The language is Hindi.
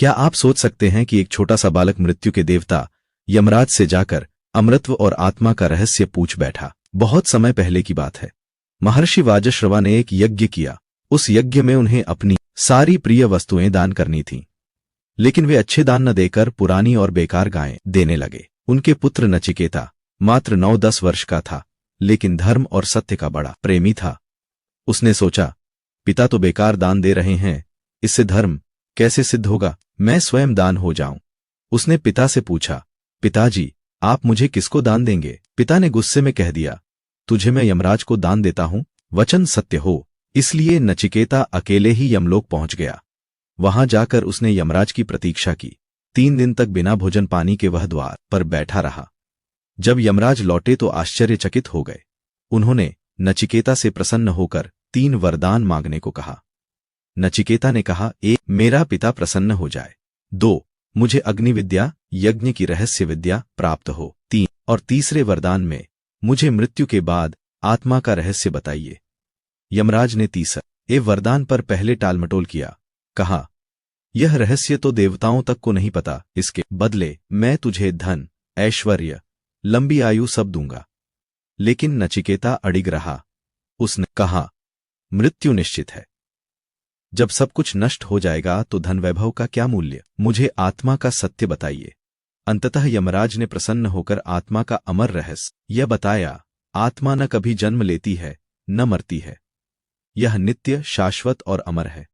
क्या आप सोच सकते हैं कि एक छोटा सा बालक मृत्यु के देवता यमराज से जाकर अमृतत्व और आत्मा का रहस्य पूछ बैठा। बहुत समय पहले की बात है। महर्षि वाजश्रवा ने एक यज्ञ किया। उस यज्ञ में उन्हें अपनी सारी प्रिय वस्तुएं दान करनी थीं, लेकिन वे अच्छे दान न देकर पुरानी और बेकार गायें देने लगे। उनके पुत्र नचिकेता मात्र 9-10 वर्ष का था, लेकिन धर्म और सत्य का बड़ा प्रेमी था। उसने सोचा, पिता तो बेकार दान दे रहे हैं, इससे धर्म कैसे सिद्ध होगा? मैं स्वयं दान हो जाऊं। उसने पिता से पूछा, पिताजी, आप मुझे किसको दान देंगे? पिता ने गुस्से में कह दिया, तुझे मैं यमराज को दान देता हूं। वचन सत्य हो। इसलिए नचिकेता अकेले ही यमलोक पहुंच गया। वहां जाकर उसने यमराज की प्रतीक्षा की। 3 दिन तक बिना भोजन पानी के वह द्वार पर बैठा रहा। जब यमराज लौटे तो आश्चर्यचकित हो गए। उन्होंने नचिकेता से प्रसन्न होकर 3 वरदान मांगने को कहा। नचिकेता ने कहा, 1, मेरा पिता प्रसन्न हो जाए। 2, मुझे अग्नि विद्या यज्ञ की रहस्य विद्या प्राप्त हो। 3, और तीसरे वरदान में मुझे मृत्यु के बाद आत्मा का रहस्य बताइए। यमराज ने तीसरे वरदान पर पहले टालमटोल किया। कहा, यह रहस्य तो देवताओं तक को नहीं पता, इसके बदले मैं तुझे धन, ऐश्वर्य, लंबी आयु सब दूंगा। लेकिन नचिकेता अडिग रहा। उसने कहा, मृत्यु निश्चित है। जब सब कुछ नष्ट हो जाएगा तो धन वैभव का क्या मूल्य? मुझे आत्मा का सत्य बताइए। अंततः यमराज ने प्रसन्न होकर आत्मा का अमर रहस्य यह बताया। आत्मा न कभी जन्म लेती है, न मरती है। यह नित्य, शाश्वत और अमर है।